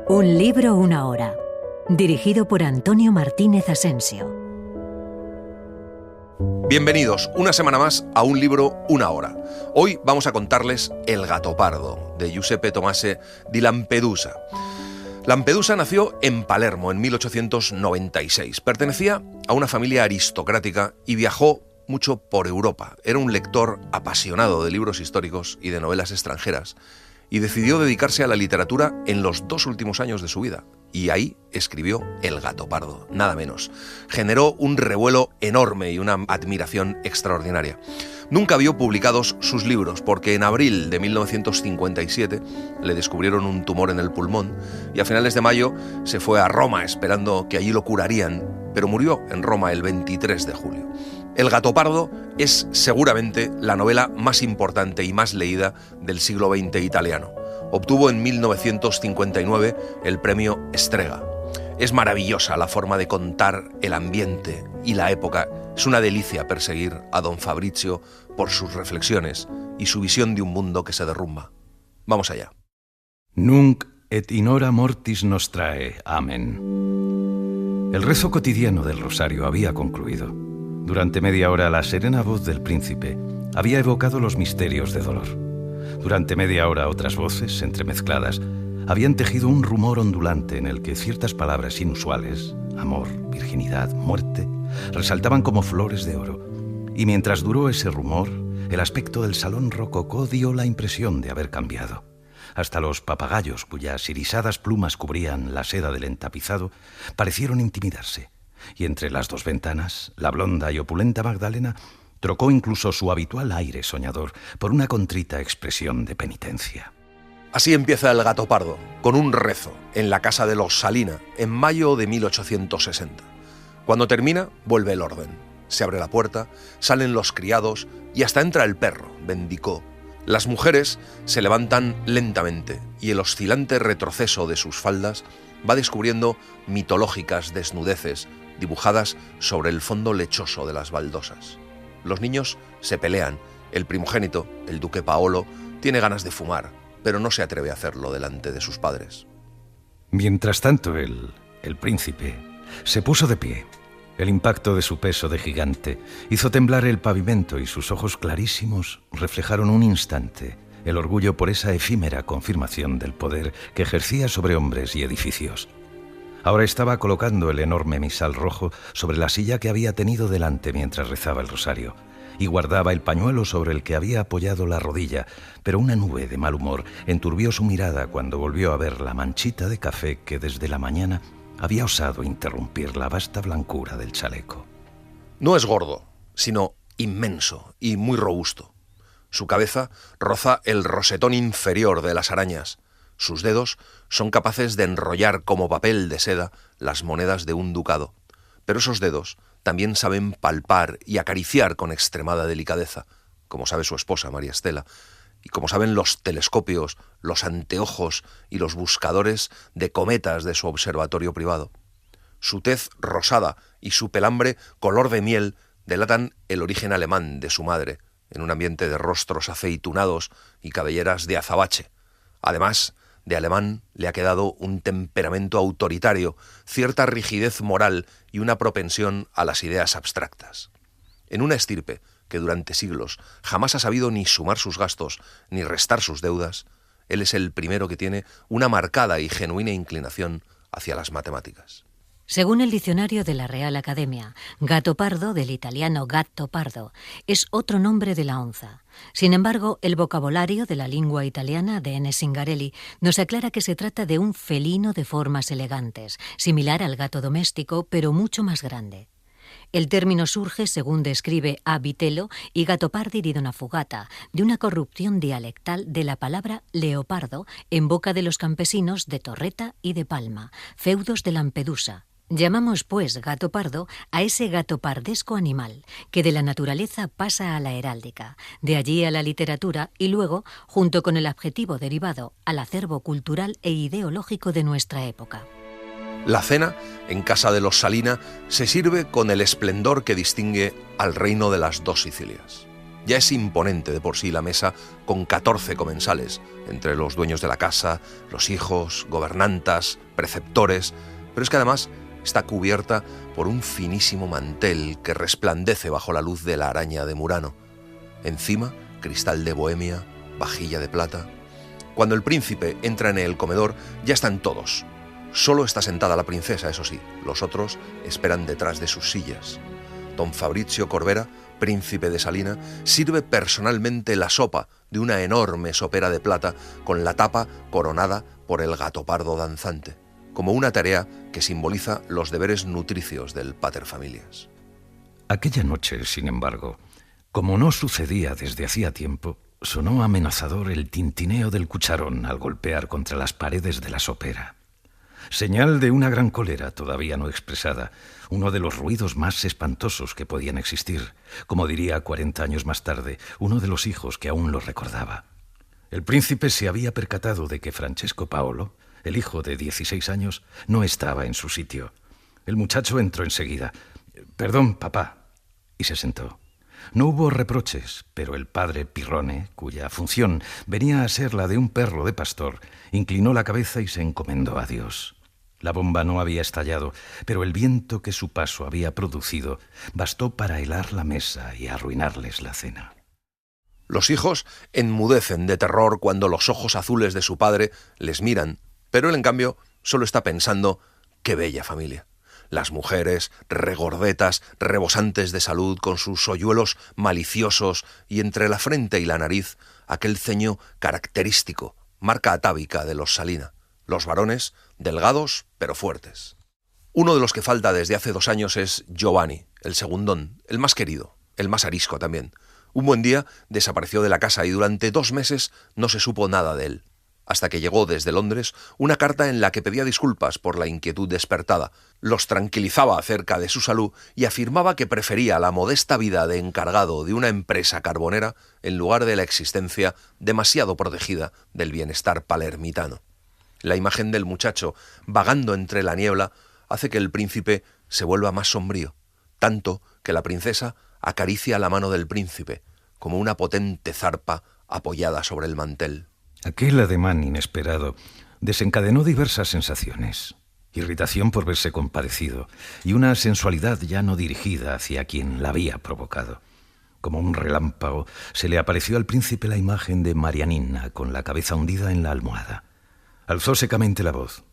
Un libro, una hora. Dirigido por Antonio Martínez Asensio. Bienvenidos una semana más a Un libro, una hora. Hoy vamos a contarles El Gattopardo, de Giuseppe Tomasi di Lampedusa. Lampedusa nació en Palermo en 1896. Pertenecía a una familia aristocrática y viajó mucho por Europa. Era un lector apasionado de libros históricos y de novelas extranjeras, y decidió dedicarse a la literatura en los 2 últimos años de su vida. Y ahí escribió El Gattopardo, nada menos. Generó un revuelo enorme y una admiración extraordinaria. Nunca vio publicados sus libros, porque en abril de 1957 le descubrieron un tumor en el pulmón y a finales de mayo se fue a Roma esperando que allí lo curarían, pero murió en Roma el 23 de julio. El Gattopardo es seguramente la novela más importante y más leída del siglo XX italiano. Obtuvo en 1959 el premio Strega. Es maravillosa la forma de contar el ambiente y la época. Es una delicia perseguir a don Fabrizio por sus reflexiones y su visión de un mundo que se derrumba. Vamos allá. Nunc et in hora mortis nostrae. Amén. El rezo cotidiano del rosario había concluido. Durante media hora la serena voz del príncipe había evocado los misterios de dolor. Durante media hora otras voces, entremezcladas, habían tejido un rumor ondulante en el que ciertas palabras inusuales, amor, virginidad, muerte, resaltaban como flores de oro. Y mientras duró ese rumor, el aspecto del salón rococó dio la impresión de haber cambiado. Hasta los papagayos, cuyas irisadas plumas cubrían la seda del entapizado, parecieron intimidarse. Y entre las 2 ventanas, la blonda y opulenta Magdalena trocó incluso su habitual aire soñador por una contrita expresión de penitencia. Así empieza El Gattopardo, con un rezo en la casa de los Salina, en mayo de 1860. Cuando termina, vuelve el orden. Se abre la puerta, salen los criados y hasta entra el perro, Bendicó. Las mujeres se levantan lentamente y el oscilante retroceso de sus faldas va descubriendo mitológicas desnudeces dibujadas sobre el fondo lechoso de las baldosas. Los niños se pelean. El primogénito, el duque Paolo, tiene ganas de fumar, pero no se atreve a hacerlo delante de sus padres. Mientras tanto, el príncipe se puso de pie. El impacto de su peso de gigante hizo temblar el pavimento y sus ojos clarísimos reflejaron un instante el orgullo por esa efímera confirmación del poder que ejercía sobre hombres y edificios. Ahora estaba colocando el enorme misal rojo sobre la silla que había tenido delante mientras rezaba el rosario, y guardaba el pañuelo sobre el que había apoyado la rodilla, pero una nube de mal humor enturbió su mirada cuando volvió a ver la manchita de café que desde la mañana había osado interrumpir la vasta blancura del chaleco. No es gordo, sino inmenso y muy robusto. Su cabeza roza el rosetón inferior de las arañas. Sus dedos son capaces de enrollar como papel de seda las monedas de un ducado. Pero esos dedos también saben palpar y acariciar con extremada delicadeza, como sabe su esposa María Estela, y como saben los telescopios, los anteojos y los buscadores de cometas de su observatorio privado. Su tez rosada y su pelambre color de miel delatan el origen alemán de su madre, en un ambiente de rostros aceitunados y cabelleras de azabache. Además, de alemán le ha quedado un temperamento autoritario, cierta rigidez moral y una propensión a las ideas abstractas. En una estirpe que durante siglos jamás ha sabido ni sumar sus gastos ni restar sus deudas, él es el primero que tiene una marcada y genuina inclinación hacia las matemáticas. Según el diccionario de la Real Academia, Gattopardo, del italiano gatto pardo, es otro nombre de la onza. Sin embargo, el vocabulario de la lengua italiana de N. Zingarelli nos aclara que se trata de un felino de formas elegantes, similar al gato doméstico, pero mucho más grande. El término surge, según describe A. Vitello y Gattopardi di Donafugata, de una corrupción dialectal de la palabra leopardo en boca de los campesinos de Torreta y de Palma, feudos de Lampedusa. Llamamos, pues, gato pardo a ese gatopardesco animal que de la naturaleza pasa a la heráldica, de allí a la literatura y luego, junto con el adjetivo derivado, al acervo cultural e ideológico de nuestra época. La cena, en casa de los Salina, se sirve con el esplendor que distingue al reino de las dos Sicilias. Ya es imponente de por sí la mesa con 14 comensales, entre los dueños de la casa, los hijos, gobernantas, preceptores, pero es que además está cubierta por un finísimo mantel que resplandece bajo la luz de la araña de Murano. Encima, cristal de Bohemia, vajilla de plata. Cuando el príncipe entra en el comedor, ya están todos. Solo está sentada la princesa, eso sí, los otros esperan detrás de sus sillas. Don Fabrizio Corbera, príncipe de Salina, sirve personalmente la sopa de una enorme sopera de plata con la tapa coronada por el gatopardo danzante, como una tarea que simboliza los deberes nutricios del paterfamilias. Aquella noche, sin embargo, como no sucedía desde hacía tiempo, sonó amenazador el tintineo del cucharón al golpear contra las paredes de la sopera. Señal de una gran cólera todavía no expresada, uno de los ruidos más espantosos que podían existir, como diría 40 años más tarde, uno de los hijos que aún lo recordaba. El príncipe se había percatado de que Francesco Paolo, el hijo de 16 años, no estaba en su sitio. El muchacho entró enseguida. «Perdón, papá», y se sentó. No hubo reproches, pero el padre Pirrone, cuya función venía a ser la de un perro de pastor, inclinó la cabeza y se encomendó a Dios. La bomba no había estallado, pero el viento que su paso había producido bastó para helar la mesa y arruinarles la cena. Los hijos enmudecen de terror cuando los ojos azules de su padre les miran, pero él, en cambio, solo está pensando: ¡qué bella familia! Las mujeres, regordetas, rebosantes de salud, con sus hoyuelos maliciosos y entre la frente y la nariz, aquel ceño característico, marca atávica de los Salina. Los varones, delgados pero fuertes. Uno de los que falta desde hace 2 años es Giovanni, el segundón, el más querido, el más arisco también. Un buen día desapareció de la casa y durante 2 meses no se supo nada de él, hasta que llegó desde Londres una carta en la que pedía disculpas por la inquietud despertada, los tranquilizaba acerca de su salud y afirmaba que prefería la modesta vida de encargado de una empresa carbonera en lugar de la existencia demasiado protegida del bienestar palermitano. La imagen del muchacho vagando entre la niebla hace que el príncipe se vuelva más sombrío, tanto que la princesa acaricia la mano del príncipe como una potente zarpa apoyada sobre el mantel. Aquel ademán inesperado desencadenó diversas sensaciones: irritación por verse compadecido y una sensualidad ya no dirigida hacia quien la había provocado. Como un relámpago se le apareció al príncipe la imagen de Marianina con la cabeza hundida en la almohada. Alzó secamente la voz.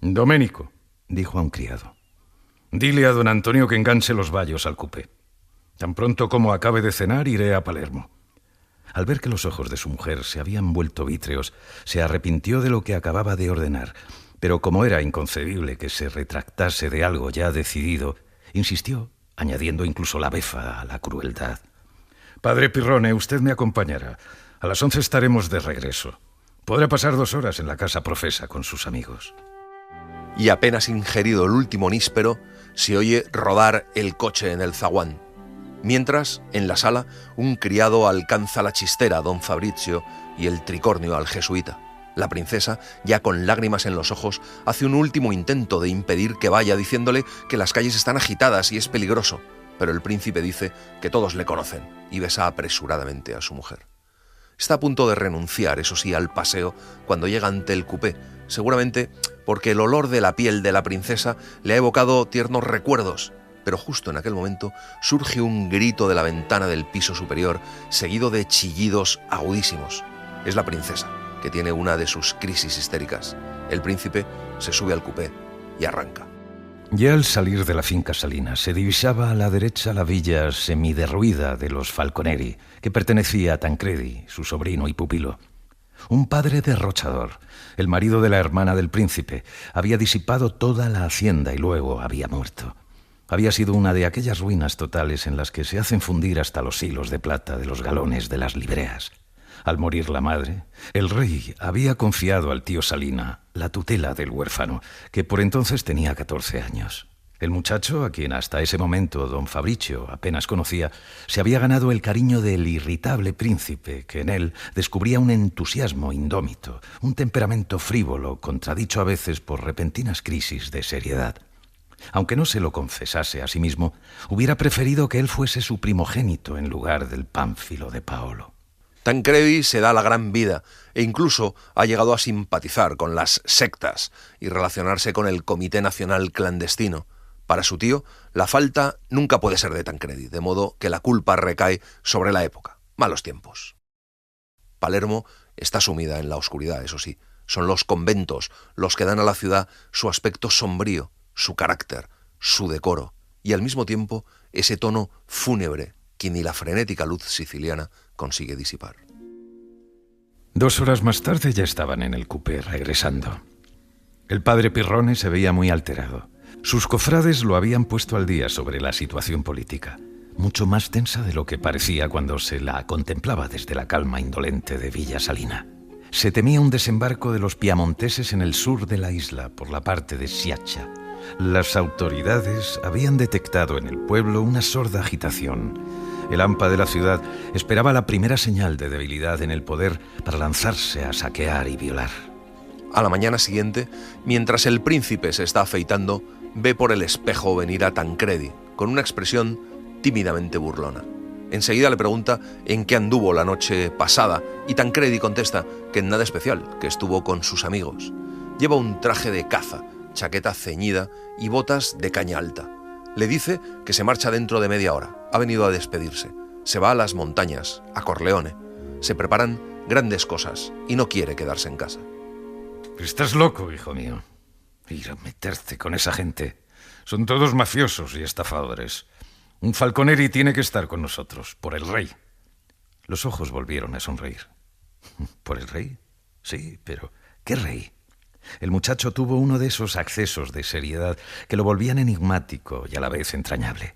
«Domenico», dijo a un criado, «dile a don Antonio que enganche los bayos al cupé. Tan pronto como acabe de cenar iré a Palermo». Al ver que los ojos de su mujer se habían vuelto vítreos, se arrepintió de lo que acababa de ordenar, pero como era inconcebible que se retractase de algo ya decidido, insistió, añadiendo incluso la befa a la crueldad. «Padre Pirrone, usted me acompañará. A las 11 estaremos de regreso. Podrá pasar 2 horas en la casa profesa con sus amigos». Y apenas ingerido el último níspero, se oye rodar el coche en el zaguán. Mientras, en la sala, un criado alcanza la chistera a don Fabrizio y el tricornio al jesuita. La princesa, ya con lágrimas en los ojos, hace un último intento de impedir que vaya, diciéndole que las calles están agitadas y es peligroso. Pero el príncipe dice que todos le conocen y besa apresuradamente a su mujer. Está a punto de renunciar, eso sí, al paseo cuando llega ante el cupé, seguramente porque el olor de la piel de la princesa le ha evocado tiernos recuerdos. Pero justo en aquel momento surge un grito de la ventana del piso superior, seguido de chillidos agudísimos. Es la princesa, que tiene una de sus crisis histéricas. El príncipe se sube al cupé y arranca. Ya al salir de la finca Salina se divisaba a la derecha la villa semiderruida de los Falconeri, que pertenecía a Tancredi, su sobrino y pupilo. Un padre derrochador, el marido de la hermana del príncipe, había disipado toda la hacienda y luego había muerto. Había sido una de aquellas ruinas totales en las que se hacen fundir hasta los hilos de plata de los galones de las libreas. Al morir la madre, el rey había confiado al tío Salina la tutela del huérfano, que por entonces tenía 14 años. El muchacho, a quien hasta ese momento don Fabricio apenas conocía, se había ganado el cariño del irritable príncipe, que en él descubría un entusiasmo indómito, un temperamento frívolo, contradicho a veces por repentinas crisis de seriedad. Aunque no se lo confesase a sí mismo, hubiera preferido que él fuese su primogénito en lugar del Pánfilo de Paolo. Tancredi se da la gran vida e incluso ha llegado a simpatizar con las sectas y relacionarse con el Comité Nacional Clandestino. Para su tío, la falta nunca puede ser de Tancredi, de modo que la culpa recae sobre la época. Malos tiempos. Palermo está sumida en la oscuridad, eso sí. Son los conventos los que dan a la ciudad su aspecto sombrío, su carácter, su decoro, y al mismo tiempo ese tono fúnebre que ni la frenética luz siciliana consigue disipar. 2 horas más tarde ya estaban en el coupé regresando. El padre Pirrone se veía muy alterado. Sus cofrades lo habían puesto al día sobre la situación política, mucho más tensa de lo que parecía cuando se la contemplaba desde la calma indolente de Villa Salina. Se temía un desembarco de los piamonteses en el sur de la isla, por la parte de Schiaccia. Las autoridades habían detectado en el pueblo una sorda agitación. El AMPA de la ciudad esperaba la primera señal de debilidad en el poder para lanzarse a saquear y violar. A la mañana siguiente, mientras el príncipe se está afeitando, ve por el espejo venir a Tancredi, con una expresión tímidamente burlona. Enseguida le pregunta en qué anduvo la noche pasada, y Tancredi contesta que en nada especial, que estuvo con sus amigos. Lleva un traje de caza, chaqueta ceñida y botas de caña alta. Le dice que se marcha dentro de media hora. Ha venido a despedirse. Se va a las montañas, a Corleone. Se preparan grandes cosas y no quiere quedarse en casa. Estás loco, hijo mío. Ir a meterte con esa gente. Son todos mafiosos y estafadores. Un Falconeri tiene que estar con nosotros, por el rey. Los ojos volvieron a sonreír. ¿Por el rey? Sí, pero ¿qué rey? El muchacho tuvo uno de esos accesos de seriedad que lo volvían enigmático y a la vez entrañable.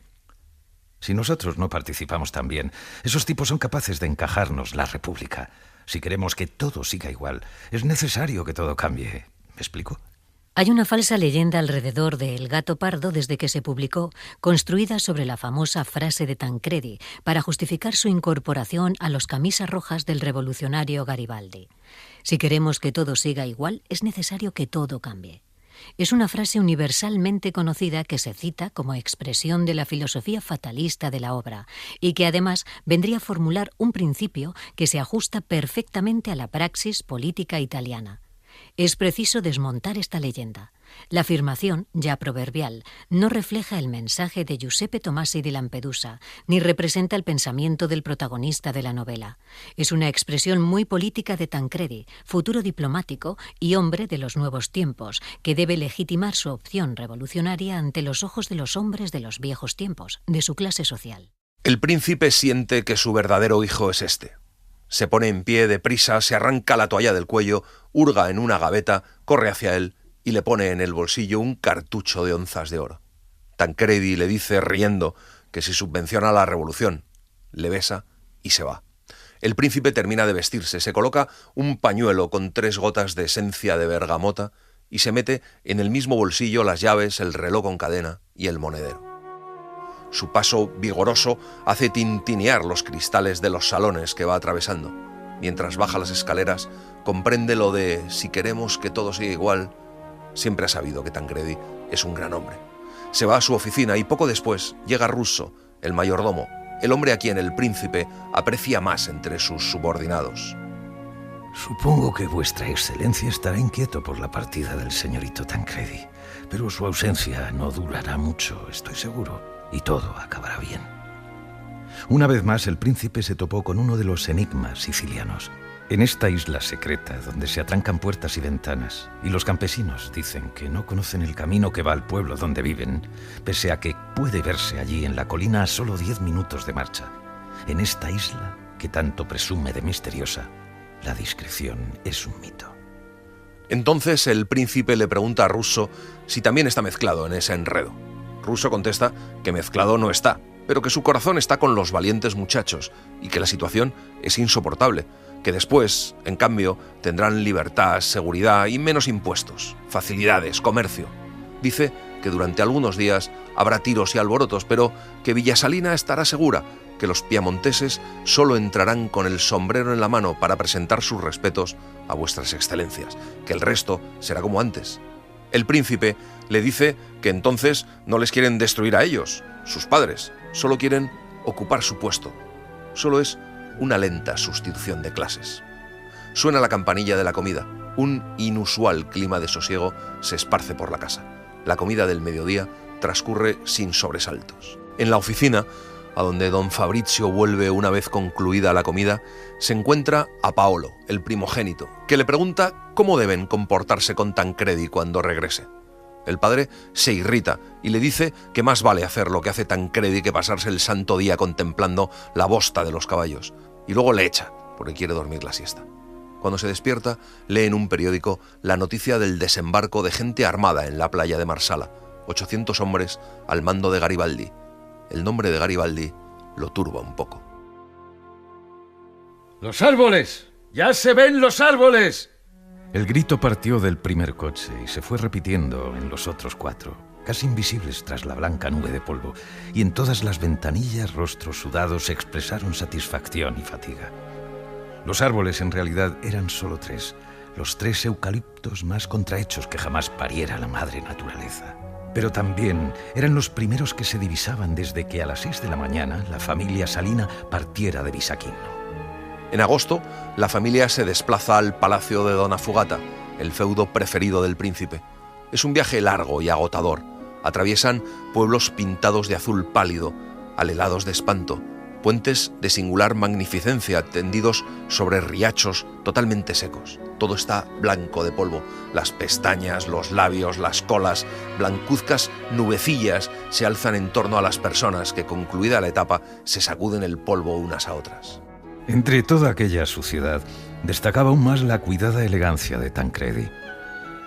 Si nosotros no participamos también, esos tipos son capaces de encajarnos la república. Si queremos que todo siga igual, es necesario que todo cambie. ¿Me explico? Hay una falsa leyenda alrededor de El gato pardo desde que se publicó, construida sobre la famosa frase de Tancredi para justificar su incorporación a los camisas rojas del revolucionario Garibaldi. Si queremos que todo siga igual, es necesario que todo cambie. Es una frase universalmente conocida que se cita como expresión de la filosofía fatalista de la obra y que además vendría a formular un principio que se ajusta perfectamente a la praxis política italiana. Es preciso desmontar esta leyenda. La afirmación, ya proverbial, no refleja el mensaje de Giuseppe Tomasi di Lampedusa, ni representa el pensamiento del protagonista de la novela. Es una expresión muy política de Tancredi, futuro diplomático y hombre de los nuevos tiempos, que debe legitimar su opción revolucionaria ante los ojos de los hombres de los viejos tiempos, de su clase social. El príncipe siente que su verdadero hijo es este. Se pone en pie deprisa, se arranca la toalla del cuello, hurga en una gaveta, corre hacia él y le pone en el bolsillo un cartucho de onzas de oro. Tancredi le dice, riendo, que si subvenciona la revolución. Le besa y se va. El príncipe termina de vestirse, se coloca un pañuelo con 3 gotas de esencia de bergamota y se mete en el mismo bolsillo las llaves, el reloj con cadena y el monedero. Su paso vigoroso hace tintinear los cristales de los salones que va atravesando. Mientras baja las escaleras, comprende lo de si queremos que todo siga igual. Siempre ha sabido que Tancredi es un gran hombre. Se va a su oficina y poco después llega Russo, el mayordomo, el hombre a quien el príncipe aprecia más entre sus subordinados. Supongo que vuestra excelencia estará inquieto por la partida del señorito Tancredi, pero su ausencia no durará mucho, estoy seguro. Y todo acabará bien. Una vez más, el príncipe se topó con uno de los enigmas sicilianos. En esta isla secreta, donde se atrancan puertas y ventanas, y los campesinos dicen que no conocen el camino que va al pueblo donde viven, pese a que puede verse allí en la colina a solo 10 minutos de marcha. En esta isla, que tanto presume de misteriosa, la discreción es un mito. Entonces el príncipe le pregunta a Russo si también está mezclado en ese enredo. Russo contesta que mezclado no está, pero que su corazón está con los valientes muchachos y que la situación es insoportable, que después, en cambio, tendrán libertad, seguridad y menos impuestos, facilidades, comercio. Dice que durante algunos días habrá tiros y alborotos, pero que Villasalina estará segura que los piamonteses solo entrarán con el sombrero en la mano para presentar sus respetos a vuestras excelencias, que el resto será como antes. El príncipe le dice que entonces no les quieren destruir a ellos, sus padres, solo quieren ocupar su puesto. Solo es una lenta sustitución de clases. Suena la campanilla de la comida. Un inusual clima de sosiego se esparce por la casa. La comida del mediodía transcurre sin sobresaltos. En la oficina, a donde don Fabrizio vuelve una vez concluida la comida, se encuentra a Paolo, el primogénito, que le pregunta cómo deben comportarse con Tancredi cuando regrese. El padre se irrita y le dice que más vale hacer lo que hace Tancredi que pasarse el santo día contemplando la bosta de los caballos, y luego le echa porque quiere dormir la siesta. Cuando se despierta, lee en un periódico la noticia del desembarco de gente armada en la playa de Marsala, 800 hombres al mando de Garibaldi. El nombre de Garibaldi lo turba un poco. ¡Los árboles! ¡Ya se ven los árboles! El grito partió del primer coche y se fue repitiendo en los otros 4, casi invisibles tras la blanca nube de polvo, y en todas las ventanillas rostros sudados expresaron satisfacción y fatiga. Los árboles en realidad eran solo 3, los 3 eucaliptos más contrahechos que jamás pariera la madre naturaleza. Pero también eran los primeros que se divisaban desde que a las 6 de la mañana la familia Salina partiera de Bisaquino. En agosto, la familia se desplaza al palacio de Dona Fugata, el feudo preferido del príncipe. Es un viaje largo y agotador. Atraviesan pueblos pintados de azul pálido, alelados de espanto, puentes de singular magnificencia tendidos sobre riachos totalmente secos. Todo está blanco de polvo. Las pestañas, los labios, las colas, blancuzcas nubecillas se alzan en torno a las personas que, concluida la etapa, se sacuden el polvo unas a otras. Entre toda aquella suciedad, destacaba aún más la cuidada elegancia de Tancredi.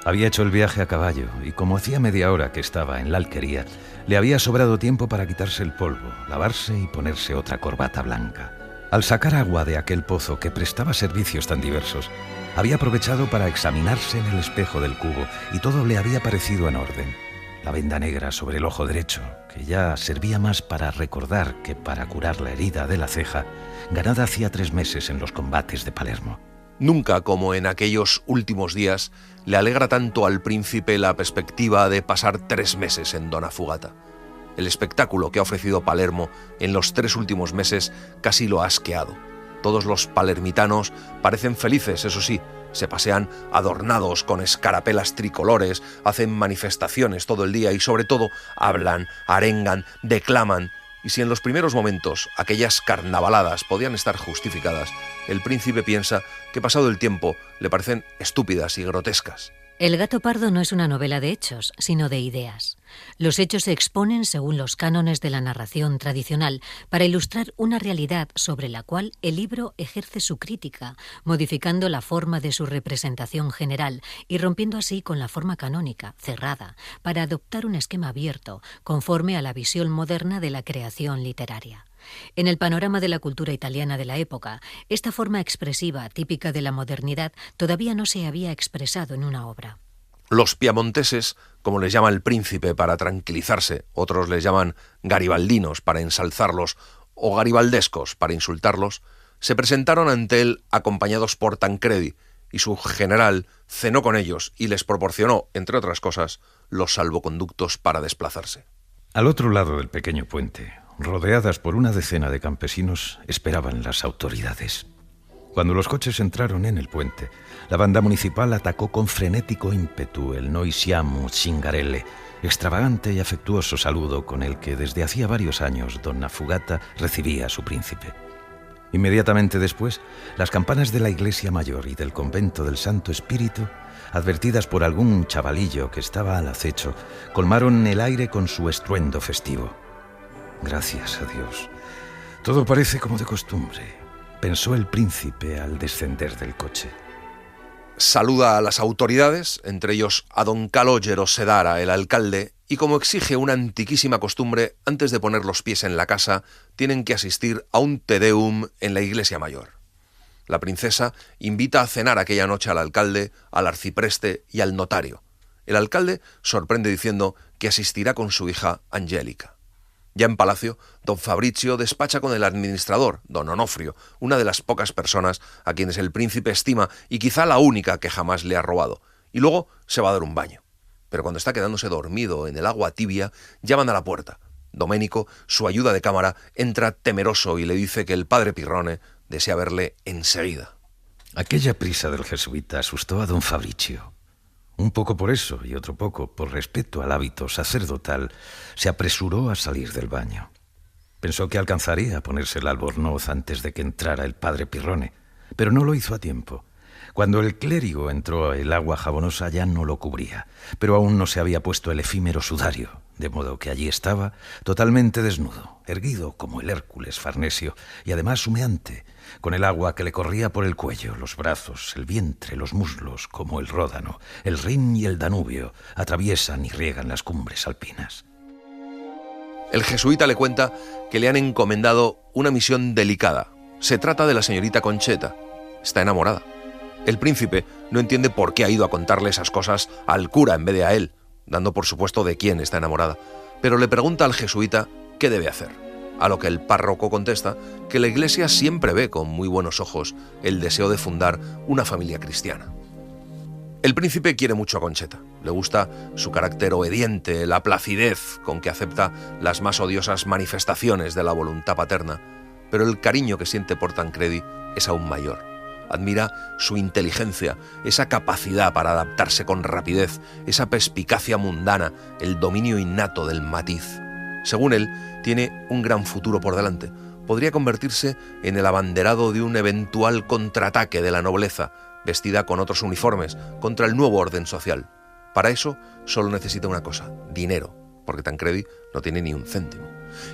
Había hecho el viaje a caballo y, como hacía media hora que estaba en la alquería, le había sobrado tiempo para quitarse el polvo, lavarse y ponerse otra corbata blanca. Al sacar agua de aquel pozo que prestaba servicios tan diversos, había aprovechado para examinarse en el espejo del cubo y todo le había parecido en orden. La venda negra sobre el ojo derecho, que ya servía más para recordar que para curar la herida de la ceja, ganada hacía 3 meses en los combates de Palermo. Nunca, como en aquellos últimos días, le alegra tanto al príncipe la perspectiva de pasar 3 meses en Dona Fugata. El espectáculo que ha ofrecido Palermo en los 3 últimos meses casi lo ha asqueado. Todos los palermitanos parecen felices, eso sí, se pasean adornados con escarapelas tricolores, hacen manifestaciones todo el día y sobre todo hablan, arengan, declaman. Y si en los primeros momentos aquellas carnavaladas podían estar justificadas, el príncipe piensa que pasado el tiempo le parecen estúpidas y grotescas. El gato pardo no es una novela de hechos, sino de ideas. Los hechos se exponen según los cánones de la narración tradicional para ilustrar una realidad sobre la cual el libro ejerce su crítica, modificando la forma de su representación general y rompiendo así con la forma canónica, cerrada, para adoptar un esquema abierto, conforme a la visión moderna de la creación literaria. En el panorama de la cultura italiana de la época, esta forma expresiva típica de la modernidad todavía no se había expresado en una obra. Los piamonteses, como les llama el príncipe para tranquilizarse, otros les llaman garibaldinos para ensalzarlos o garibaldescos para insultarlos, se presentaron ante él acompañados por Tancredi, y su general cenó con ellos y les proporcionó, entre otras cosas, los salvoconductos para desplazarse. Al otro lado del pequeño puente, rodeadas por una decena de campesinos, esperaban las autoridades. Cuando los coches entraron en el puente, la banda municipal atacó con frenético ímpetu el Noi siamo Zingarelle, extravagante y afectuoso saludo con el que desde hacía varios años Donna Fugata recibía a su príncipe. Inmediatamente después, las campanas de la iglesia mayor y del convento del Santo Espíritu, advertidas por algún chavalillo que estaba al acecho, colmaron el aire con su estruendo festivo. Gracias a Dios. Todo parece como de costumbre, pensó el príncipe al descender del coche. Saluda a las autoridades, entre ellos a don Calogero Sedara, el alcalde, y como exige una antiquísima costumbre, antes de poner los pies en la casa, tienen que asistir a un Te Deum en la iglesia mayor. La princesa invita a cenar aquella noche al alcalde, al arcipreste y al notario. El alcalde sorprende diciendo que asistirá con su hija Angélica. Ya en palacio, don Fabrizio despacha con el administrador, don Onofrio, una de las pocas personas a quienes el príncipe estima y quizá la única que jamás le ha robado, y luego se va a dar un baño. Pero cuando está quedándose dormido en el agua tibia, llaman a la puerta. Domenico, su ayuda de cámara, entra temeroso y le dice que el padre Pirrone desea verle enseguida. Aquella prisa del jesuita asustó a don Fabrizio. Un poco por eso y otro poco por respeto al hábito sacerdotal, se apresuró a salir del baño. Pensó que alcanzaría a ponerse el albornoz antes de que entrara el padre Pirrone, pero no lo hizo a tiempo. Cuando el clérigo entró, el agua jabonosa ya no lo cubría, pero aún no se había puesto el efímero sudario, de modo que allí estaba, totalmente desnudo, erguido como el Hércules Farnesio, y además humeante, con el agua que le corría por el cuello, los brazos, el vientre, los muslos, como el Ródano, el Rin y el Danubio atraviesan y riegan las cumbres alpinas. El jesuita le cuenta que le han encomendado una misión delicada. Se trata de la señorita Concheta. Está enamorada. El príncipe no entiende por qué ha ido a contarle esas cosas al cura en vez de a él, dando por supuesto de quién está enamorada, pero le pregunta al jesuita qué debe hacer, a lo que el párroco contesta que la Iglesia siempre ve con muy buenos ojos el deseo de fundar una familia cristiana. El príncipe quiere mucho a Concheta, le gusta su carácter obediente, la placidez con que acepta las más odiosas manifestaciones de la voluntad paterna, pero el cariño que siente por Tancredi es aún mayor. Admira su inteligencia, esa capacidad para adaptarse con rapidez, esa perspicacia mundana, el dominio innato del matiz. Según él, tiene un gran futuro por delante. Podría convertirse en el abanderado de un eventual contraataque de la nobleza, vestida con otros uniformes, contra el nuevo orden social. Para eso solo necesita una cosa: dinero, porque Tancredi no tiene ni un céntimo.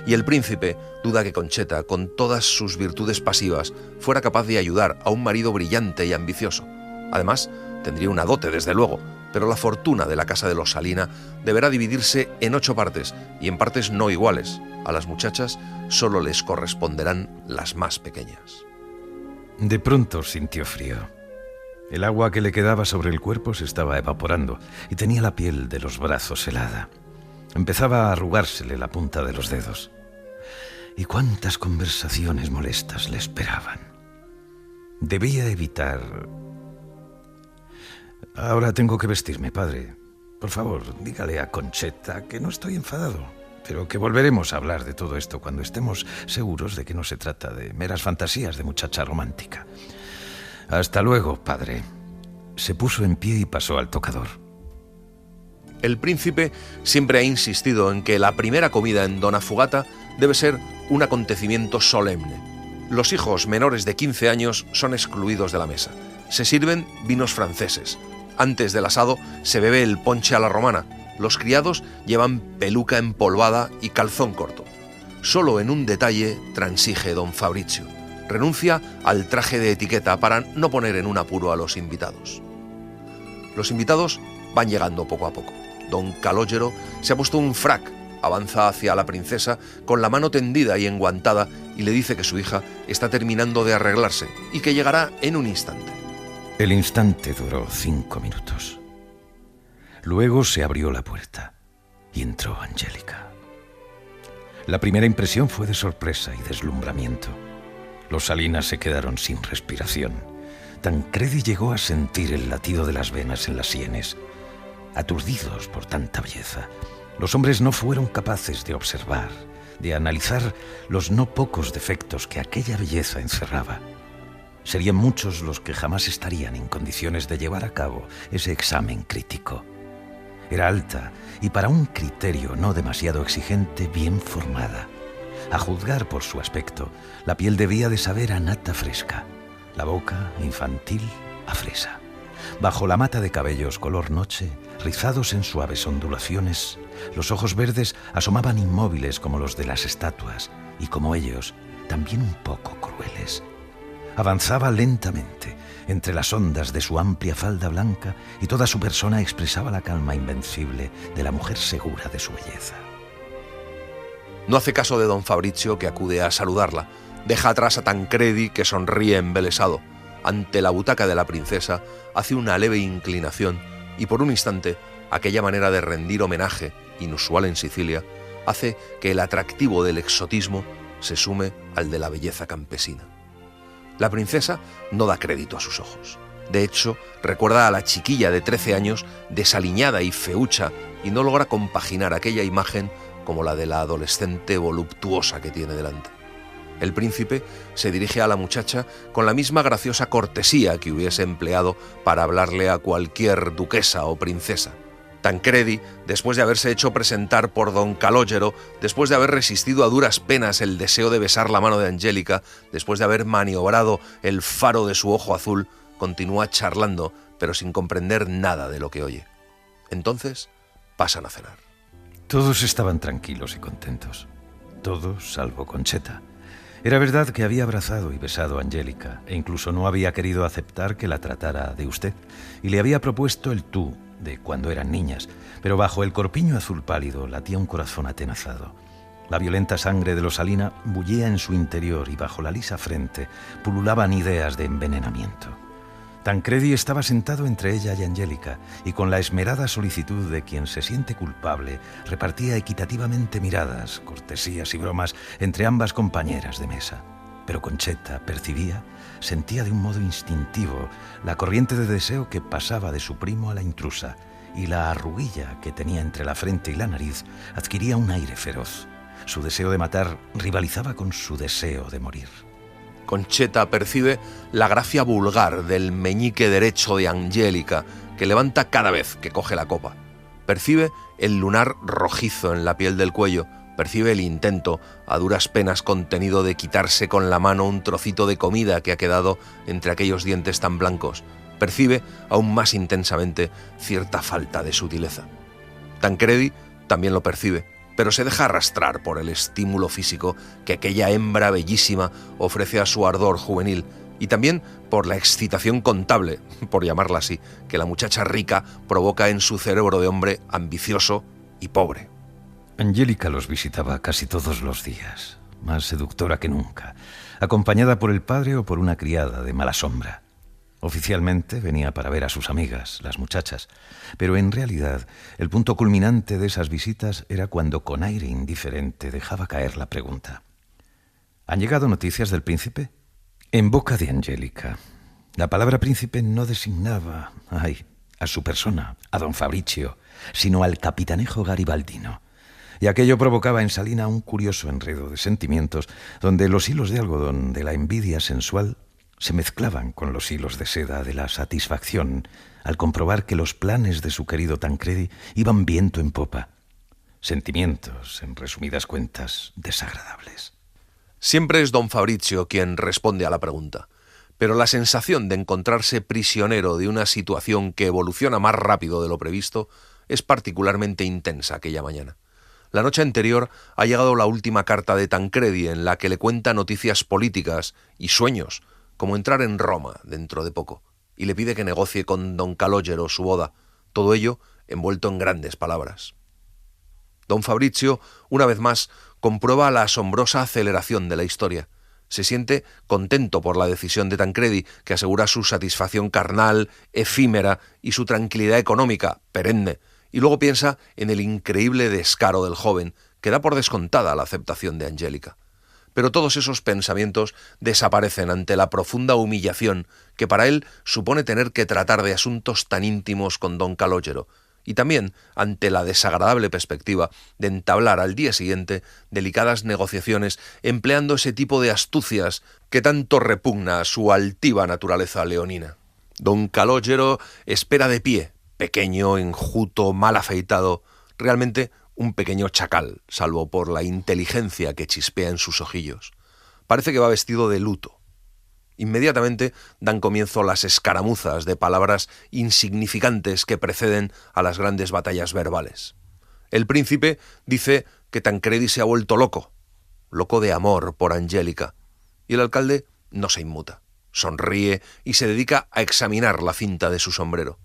Y el príncipe duda que Concheta, con todas sus virtudes pasivas, fuera capaz de ayudar a un marido brillante y ambicioso. Además, tendría una dote, desde luego, pero la fortuna de la casa de los Salina deberá dividirse en 8 partes, y en partes no iguales. A las muchachas solo les corresponderán las más pequeñas. De pronto sintió frío. El agua que le quedaba sobre el cuerpo se estaba evaporando y tenía la piel de los brazos helada. Empezaba a arrugársele la punta de los dedos. Y cuántas conversaciones molestas le esperaban. Debía evitar... Ahora tengo que vestirme, padre. Por favor, dígale a Concheta que no estoy enfadado, pero que volveremos a hablar de todo esto cuando estemos seguros de que no se trata de meras fantasías de muchacha romántica. Hasta luego, padre. Se puso en pie y pasó al tocador. El príncipe siempre ha insistido en que la primera comida en Dona Fugata debe ser un acontecimiento solemne. Los hijos menores de 15 años son excluidos de la mesa. Se sirven vinos franceses. Antes del asado se bebe el ponche a la romana. Los criados llevan peluca empolvada y calzón corto. Solo en un detalle transige don Fabrizio. Renuncia al traje de etiqueta para no poner en un apuro a los invitados. Los invitados van llegando poco a poco. Don Calogero se ha puesto un frac, avanza hacia la princesa con la mano tendida y enguantada y le dice que su hija está terminando de arreglarse y que llegará en un instante. El instante duró 5 minutos. Luego se abrió la puerta y entró Angélica. La primera impresión fue de sorpresa y deslumbramiento. Los Salinas se quedaron sin respiración. Tancredi llegó a sentir el latido de las venas en las sienes. Aturdidos por tanta belleza, los hombres no fueron capaces de observar, de analizar los no pocos defectos que aquella belleza encerraba. Serían muchos los que jamás estarían en condiciones de llevar a cabo ese examen crítico. Era alta y, para un criterio no demasiado exigente, bien formada. A juzgar por su aspecto, la piel debía de saber a nata fresca, la boca infantil a fresa. Bajo la mata de cabellos color noche, rizados en suaves ondulaciones, los ojos verdes asomaban inmóviles como los de las estatuas y, como ellos, también un poco crueles. Avanzaba lentamente entre las ondas de su amplia falda blanca y toda su persona expresaba la calma invencible de la mujer segura de su belleza. No hace caso de don Fabrizio, que acude a saludarla. Deja atrás a Tancredi, que sonríe embelesado. Ante la butaca de la princesa, hace una leve inclinación y por un instante aquella manera de rendir homenaje, inusual en Sicilia, hace que el atractivo del exotismo se sume al de la belleza campesina. La princesa no da crédito a sus ojos. De hecho, recuerda a la chiquilla de 13 años desaliñada y feucha y no logra compaginar aquella imagen como la de la adolescente voluptuosa que tiene delante. El príncipe se dirige a la muchacha con la misma graciosa cortesía que hubiese empleado para hablarle a cualquier duquesa o princesa. Tancredi, después de haberse hecho presentar por don Calogero, después de haber resistido a duras penas el deseo de besar la mano de Angélica, después de haber maniobrado el faro de su ojo azul, continúa charlando, pero sin comprender nada de lo que oye. Entonces pasan a cenar. Todos estaban tranquilos y contentos. Todos, salvo Concheta. Era verdad que había abrazado y besado a Angélica e incluso no había querido aceptar que la tratara de usted y le había propuesto el tú de cuando eran niñas, pero bajo el corpiño azul pálido latía un corazón atenazado. La violenta sangre de Losalina bullía en su interior y bajo la lisa frente pululaban ideas de envenenamiento. Tancredi estaba sentado entre ella y Angélica y con la esmerada solicitud de quien se siente culpable repartía equitativamente miradas, cortesías y bromas entre ambas compañeras de mesa. Pero Concheta percibía, sentía de un modo instintivo la corriente de deseo que pasaba de su primo a la intrusa y la arruguilla que tenía entre la frente y la nariz adquiría un aire feroz. Su deseo de matar rivalizaba con su deseo de morir. Concheta percibe la gracia vulgar del meñique derecho de Angélica, que levanta cada vez que coge la copa. Percibe el lunar rojizo en la piel del cuello, percibe el intento, a duras penas contenido, de quitarse con la mano un trocito de comida que ha quedado entre aquellos dientes tan blancos. Percibe aún más intensamente cierta falta de sutileza. Tancredi también lo percibe, pero se deja arrastrar por el estímulo físico que aquella hembra bellísima ofrece a su ardor juvenil y también por la excitación contable, por llamarla así, que la muchacha rica provoca en su cerebro de hombre ambicioso y pobre. Angélica los visitaba casi todos los días, más seductora que nunca, acompañada por el padre o por una criada de mala sombra. Oficialmente venía para ver a sus amigas, las muchachas, pero en realidad el punto culminante de esas visitas era cuando con aire indiferente dejaba caer la pregunta: ¿han llegado noticias del príncipe? En boca de Angélica, la palabra príncipe no designaba, a su persona, a don Fabricio, sino al capitanejo garibaldino. Y aquello provocaba en Salina un curioso enredo de sentimientos donde los hilos de algodón de la envidia sensual se mezclaban con los hilos de seda de la satisfacción al comprobar que los planes de su querido Tancredi iban viento en popa. Sentimientos, en resumidas cuentas, desagradables. Siempre es don Fabricio quien responde a la pregunta, pero la sensación de encontrarse prisionero de una situación que evoluciona más rápido de lo previsto es particularmente intensa aquella mañana. La noche anterior ha llegado la última carta de Tancredi en la que le cuenta noticias políticas y sueños, como entrar en Roma dentro de poco, y le pide que negocie con don Calogero su boda, todo ello envuelto en grandes palabras. Don Fabricio, una vez más, comprueba la asombrosa aceleración de la historia. Se siente contento por la decisión de Tancredi, que asegura su satisfacción carnal, efímera, y su tranquilidad económica, perenne, y luego piensa en el increíble descaro del joven, que da por descontada la aceptación de Angélica. Pero todos esos pensamientos desaparecen ante la profunda humillación que para él supone tener que tratar de asuntos tan íntimos con don Calogero, y también ante la desagradable perspectiva de entablar al día siguiente delicadas negociaciones empleando ese tipo de astucias que tanto repugna a su altiva naturaleza leonina. Don Calogero espera de pie, pequeño, enjuto, mal afeitado, realmente un pequeño chacal, salvo por la inteligencia que chispea en sus ojillos. Parece que va vestido de luto. Inmediatamente dan comienzo las escaramuzas de palabras insignificantes que preceden a las grandes batallas verbales. El príncipe dice que Tancredi se ha vuelto loco de amor por Angélica, y el alcalde no se inmuta, sonríe y se dedica a examinar la cinta de su sombrero.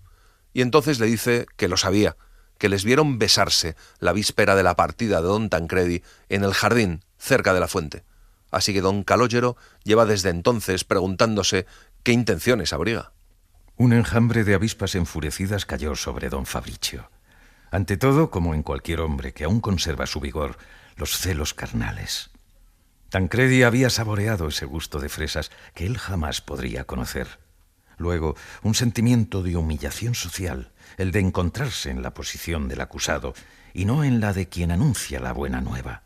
Y entonces le dice que lo sabía, que les vieron besarse la víspera de la partida de don Tancredi en el jardín cerca de la fuente. Así que don Calogero lleva desde entonces preguntándose qué intenciones abriga. Un enjambre de avispas enfurecidas cayó sobre don Fabricio. Ante todo, como en cualquier hombre que aún conserva su vigor, los celos carnales. Tancredi había saboreado ese gusto de fresas que él jamás podría conocer. Luego, un sentimiento de humillación social, el de encontrarse en la posición del acusado y no en la de quien anuncia la buena nueva.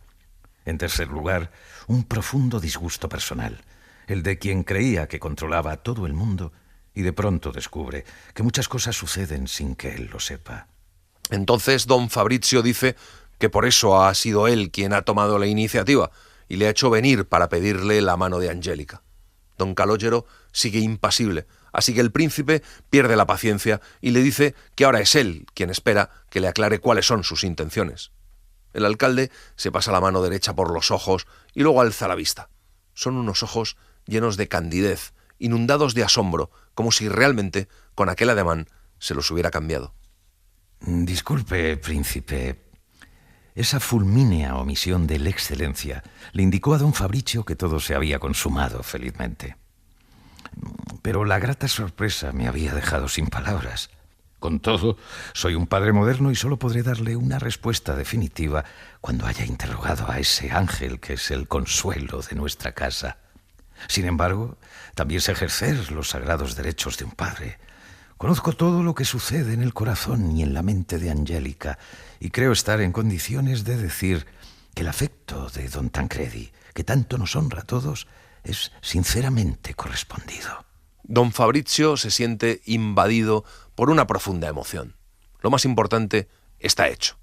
En tercer lugar, un profundo disgusto personal, el de quien creía que controlaba a todo el mundo y de pronto descubre que muchas cosas suceden sin que él lo sepa. Entonces don Fabrizio dice que por eso ha sido él quien ha tomado la iniciativa y le ha hecho venir para pedirle la mano de Angélica. Don Calogero sigue impasible, así que el príncipe pierde la paciencia y le dice que ahora es él quien espera que le aclare cuáles son sus intenciones. El alcalde se pasa la mano derecha por los ojos y luego alza la vista. Son unos ojos llenos de candidez, inundados de asombro, como si realmente, con aquel ademán, se los hubiera cambiado. Disculpe, príncipe. Esa fulmínea omisión de la excelencia le indicó a don Fabrizio que todo se había consumado felizmente. Pero la grata sorpresa me había dejado sin palabras. Con todo, soy un padre moderno y solo podré darle una respuesta definitiva cuando haya interrogado a ese ángel que es el consuelo de nuestra casa. Sin embargo, también sé ejercer los sagrados derechos de un padre. Conozco todo lo que sucede en el corazón y en la mente de Angélica y creo estar en condiciones de decir que el afecto de don Tancredi, que tanto nos honra a todos, es sinceramente correspondido. Don Fabrizio se siente invadido por una profunda emoción. Lo más importante está hecho.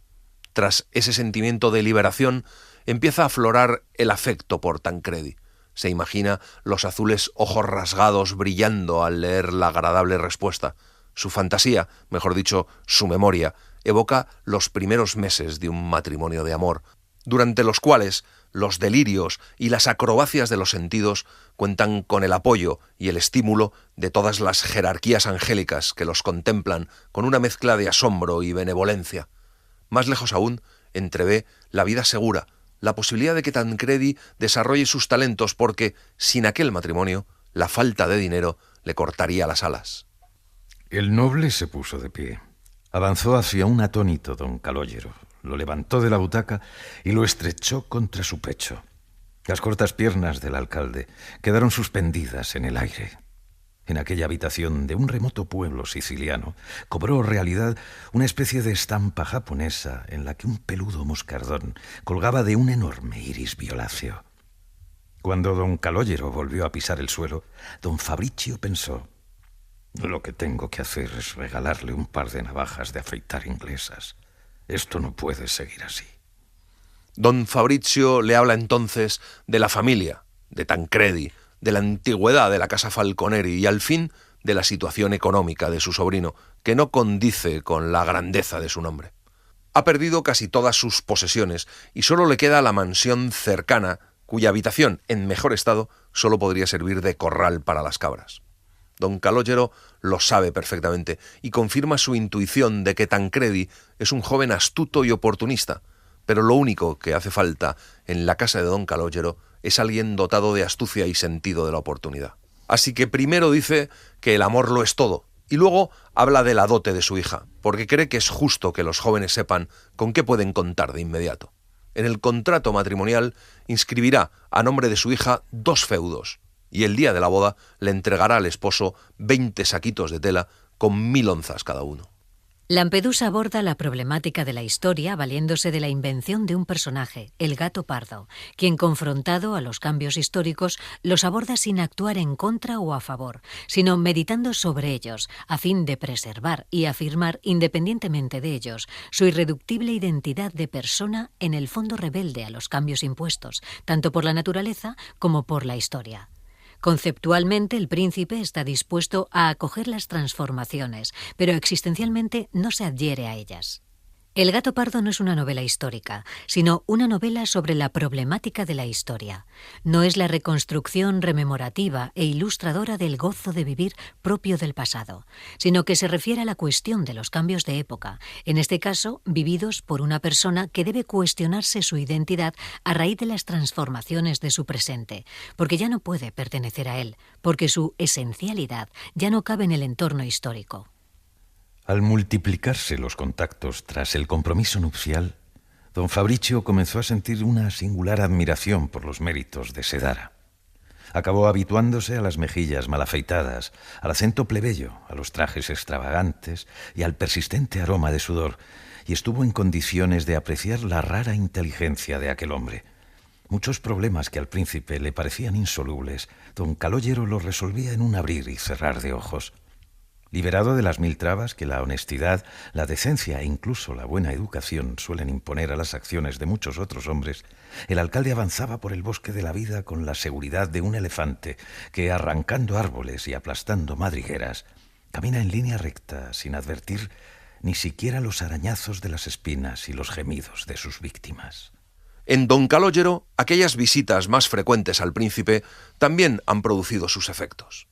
Tras ese sentimiento de liberación, empieza a aflorar el afecto por Tancredi. Se imagina los azules ojos rasgados brillando al leer la agradable respuesta. Su fantasía, mejor dicho, su memoria, evoca los primeros meses de un matrimonio de amor, durante los cuales los delirios y las acrobacias de los sentidos cuentan con el apoyo y el estímulo de todas las jerarquías angélicas que los contemplan con una mezcla de asombro y benevolencia. Más lejos aún, entrevé la vida segura, la posibilidad de que Tancredi desarrolle sus talentos porque, sin aquel matrimonio, la falta de dinero le cortaría las alas. El noble se puso de pie. Avanzó hacia un atónito don Calogero. Lo levantó de la butaca y lo estrechó contra su pecho. Las cortas piernas del alcalde quedaron suspendidas en el aire. En aquella habitación de un remoto pueblo siciliano cobró realidad una especie de estampa japonesa en la que un peludo moscardón colgaba de un enorme iris violáceo. Cuando don Calogero volvió a pisar el suelo, don Fabrizio pensó: lo que tengo que hacer es regalarle un par de navajas de afeitar inglesas. Esto no puede seguir así. Don Fabrizio le habla entonces de la familia, de Tancredi, de la antigüedad de la casa Falconeri y, al fin, de la situación económica de su sobrino, que no condice con la grandeza de su nombre. Ha perdido casi todas sus posesiones y solo le queda la mansión cercana, cuya habitación, en mejor estado, solo podría servir de corral para las cabras. Don Calogero lo sabe perfectamente y confirma su intuición de que Tancredi es un joven astuto y oportunista, pero lo único que hace falta en la casa de don Calogero es alguien dotado de astucia y sentido de la oportunidad. Así que primero dice que el amor lo es todo, y luego habla de la dote de su hija, porque cree que es justo que los jóvenes sepan con qué pueden contar de inmediato. En el contrato matrimonial inscribirá a nombre de su hija 2 feudos, y el día de la boda le entregará al esposo 20 saquitos de tela con 1000 onzas cada uno. Lampedusa aborda la problemática de la historia valiéndose de la invención de un personaje, el gato pardo, quien, confrontado a los cambios históricos, los aborda sin actuar en contra o a favor, sino meditando sobre ellos, a fin de preservar y afirmar, independientemente de ellos, su irreductible identidad de persona en el fondo rebelde a los cambios impuestos, tanto por la naturaleza como por la historia. Conceptualmente, el príncipe está dispuesto a acoger las transformaciones, pero existencialmente no se adhiere a ellas. El gato pardo no es una novela histórica, sino una novela sobre la problemática de la historia. No es la reconstrucción rememorativa e ilustradora del gozo de vivir propio del pasado, sino que se refiere a la cuestión de los cambios de época, en este caso vividos por una persona que debe cuestionarse su identidad a raíz de las transformaciones de su presente, porque ya no puede pertenecer a él, porque su esencialidad ya no cabe en el entorno histórico. Al multiplicarse los contactos tras el compromiso nupcial, don Fabricio comenzó a sentir una singular admiración por los méritos de Sedara. Acabó habituándose a las mejillas mal afeitadas, al acento plebeyo, a los trajes extravagantes y al persistente aroma de sudor, y estuvo en condiciones de apreciar la rara inteligencia de aquel hombre. Muchos problemas que al príncipe le parecían insolubles, don Calogero los resolvía en un abrir y cerrar de ojos. Liberado de las 1000 trabas que la honestidad, la decencia e incluso la buena educación suelen imponer a las acciones de muchos otros hombres, el alcalde avanzaba por el bosque de la vida con la seguridad de un elefante que, arrancando árboles y aplastando madrigueras, camina en línea recta sin advertir ni siquiera los arañazos de las espinas y los gemidos de sus víctimas. En don Calogero, aquellas visitas más frecuentes al príncipe también han producido sus efectos.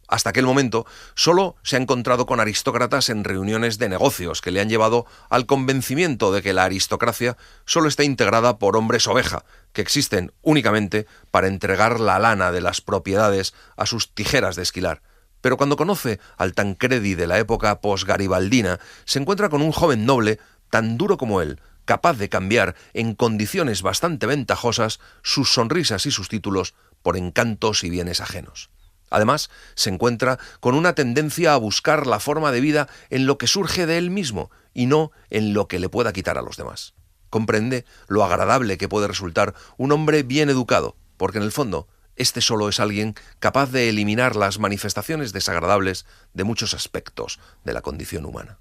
Hasta aquel momento, solo se ha encontrado con aristócratas en reuniones de negocios que le han llevado al convencimiento de que la aristocracia solo está integrada por hombres oveja, que existen únicamente para entregar la lana de las propiedades a sus tijeras de esquilar. Pero cuando conoce al Tancredi de la época posgaribaldina, se encuentra con un joven noble tan duro como él, capaz de cambiar en condiciones bastante ventajosas sus sonrisas y sus títulos por encantos y bienes ajenos. Además, se encuentra con una tendencia a buscar la forma de vida en lo que surge de él mismo y no en lo que le pueda quitar a los demás. Comprende lo agradable que puede resultar un hombre bien educado, porque en el fondo, este solo es alguien capaz de eliminar las manifestaciones desagradables de muchos aspectos de la condición humana.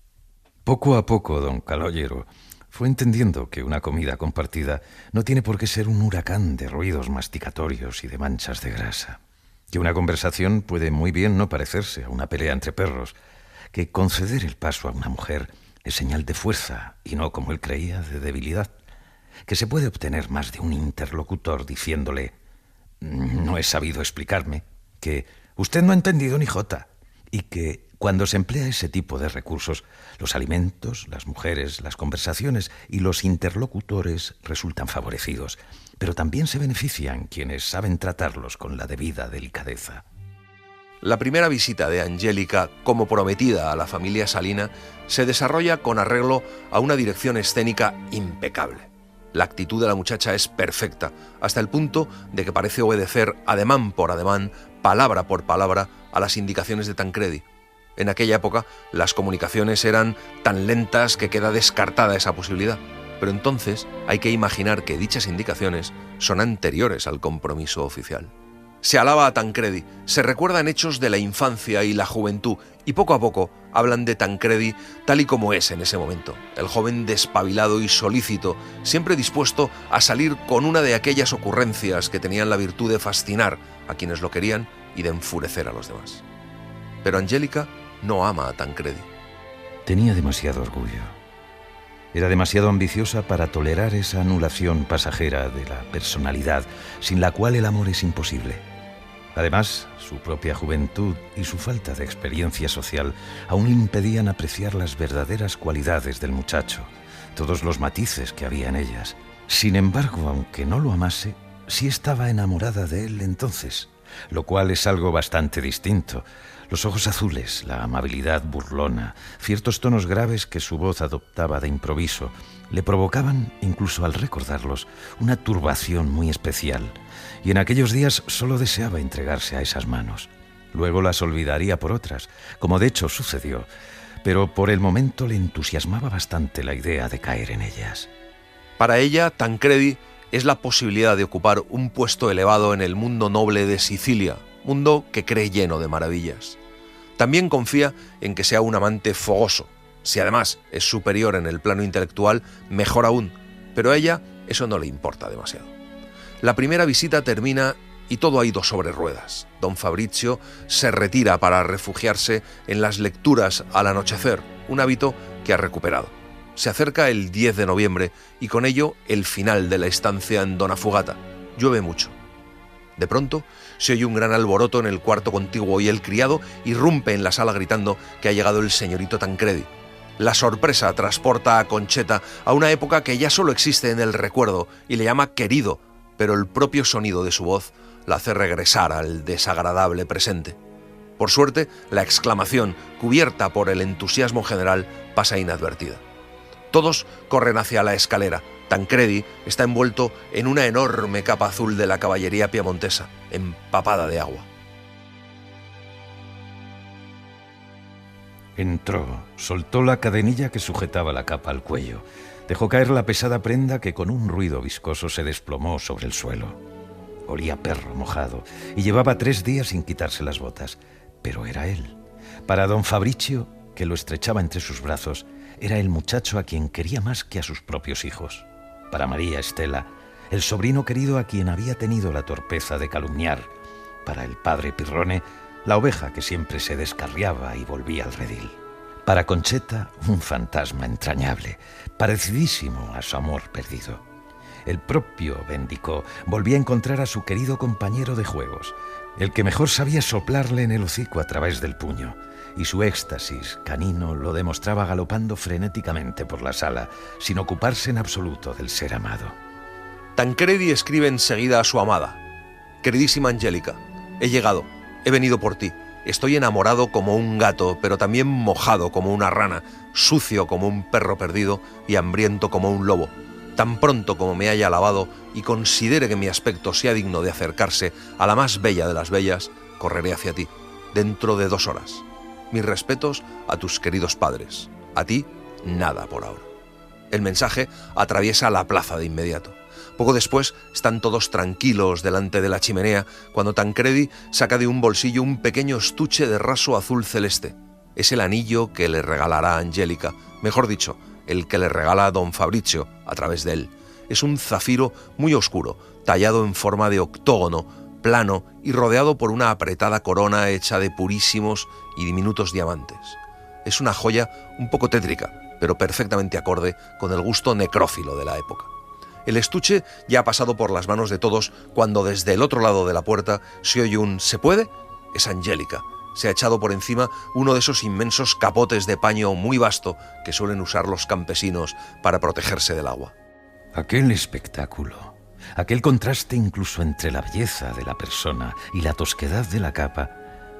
Poco a poco, don Calogero fue entendiendo que una comida compartida no tiene por qué ser un huracán de ruidos masticatorios y de manchas de grasa, que una conversación puede muy bien no parecerse a una pelea entre perros, que conceder el paso a una mujer es señal de fuerza y no, como él creía, de debilidad, que se puede obtener más de un interlocutor diciéndole «no he sabido explicarme», que «usted no ha entendido ni jota», y que cuando se emplea ese tipo de recursos, los alimentos, las mujeres, las conversaciones y los interlocutores resultan favorecidos, pero también se benefician quienes saben tratarlos con la debida delicadeza. La primera visita de Angélica, como prometida a la familia Salina, se desarrolla con arreglo a una dirección escénica impecable. La actitud de la muchacha es perfecta, hasta el punto de que parece obedecer ademán por ademán, palabra por palabra, a las indicaciones de Tancredi. En aquella época, las comunicaciones eran tan lentas que queda descartada esa posibilidad. Pero entonces hay que imaginar que dichas indicaciones son anteriores al compromiso oficial. Se alaba a Tancredi, se recuerdan hechos de la infancia y la juventud, y poco a poco hablan de Tancredi tal y como es en ese momento, el joven despabilado y solícito, siempre dispuesto a salir con una de aquellas ocurrencias que tenían la virtud de fascinar a quienes lo querían y de enfurecer a los demás. Pero Angélica no ama a Tancredi. Tenía demasiado orgullo. Era demasiado ambiciosa para tolerar esa anulación pasajera de la personalidad, sin la cual el amor es imposible. Además, su propia juventud y su falta de experiencia social aún le impedían apreciar las verdaderas cualidades del muchacho, todos los matices que había en ellas. Sin embargo, aunque no lo amase, sí estaba enamorada de él entonces, lo cual es algo bastante distinto. Los ojos azules, la amabilidad burlona, ciertos tonos graves que su voz adoptaba de improviso, le provocaban, incluso al recordarlos, una turbación muy especial, y en aquellos días solo deseaba entregarse a esas manos. Luego las olvidaría por otras, como de hecho sucedió, pero por el momento le entusiasmaba bastante la idea de caer en ellas. Para ella, Tancredi es la posibilidad de ocupar un puesto elevado en el mundo noble de Sicilia, mundo que cree lleno de maravillas. También confía en que sea un amante fogoso. Si además es superior en el plano intelectual, mejor aún, pero a ella eso no le importa demasiado. La primera visita termina y todo ha ido sobre ruedas. Don Fabricio se retira para refugiarse en las lecturas al anochecer, un hábito que ha recuperado. Se acerca el 10 de noviembre y con ello el final de la estancia en Dona Fugata. Llueve mucho. De pronto se oye un gran alboroto en el cuarto contiguo y el criado irrumpe en la sala gritando que ha llegado el señorito Tancredi. La sorpresa transporta a Concheta a una época que ya solo existe en el recuerdo y le llama querido, pero el propio sonido de su voz la hace regresar al desagradable presente. Por suerte, la exclamación, cubierta por el entusiasmo general, pasa inadvertida. Todos corren hacia la escalera. Tancredi está envuelto en una enorme capa azul de la caballería piamontesa, empapada de agua. Entró, soltó la cadenilla que sujetaba la capa al cuello, dejó caer la pesada prenda que con un ruido viscoso se desplomó sobre el suelo. Olía a perro mojado y llevaba 3 días sin quitarse las botas, pero era él. Para don Fabricio, que lo estrechaba entre sus brazos, era el muchacho a quien quería más que a sus propios hijos. Para María Estela, el sobrino querido a quien había tenido la torpeza de calumniar. Para el padre Pirrone, la oveja que siempre se descarriaba y volvía al redil. Para Concheta, un fantasma entrañable, parecidísimo a su amor perdido. El propio Bendico volvía a encontrar a su querido compañero de juegos, el que mejor sabía soplarle en el hocico a través del puño, y su éxtasis canino lo demostraba galopando frenéticamente por la sala, sin ocuparse en absoluto del ser amado. Tancredi escribe enseguida a su amada: «Queridísima Angélica, he llegado, he venido por ti. Estoy enamorado como un gato, pero también mojado como una rana, sucio como un perro perdido y hambriento como un lobo. Tan pronto como me haya lavado y considere que mi aspecto sea digno de acercarse a la más bella de las bellas, correré hacia ti, dentro de 2 horas. Mis respetos a tus queridos padres. A ti, nada por ahora». El mensaje atraviesa la plaza de inmediato. Poco después están todos tranquilos delante de la chimenea cuando Tancredi saca de un bolsillo un pequeño estuche de raso azul celeste. Es el anillo que le regalará Angélica, mejor dicho, el que le regala don Fabricio a través de él. Es un zafiro muy oscuro, tallado en forma de octógono, plano y rodeado por una apretada corona hecha de purísimos y diminutos diamantes. Es una joya un poco tétrica, pero perfectamente acorde con el gusto necrófilo de la época. El estuche ya ha pasado por las manos de todos cuando desde el otro lado de la puerta se oye un «¿se puede?». Es Angélica. Se ha echado por encima uno de esos inmensos capotes de paño muy vasto que suelen usar los campesinos para protegerse del agua. Aquel espectáculo, aquel contraste incluso entre la belleza de la persona y la tosquedad de la capa,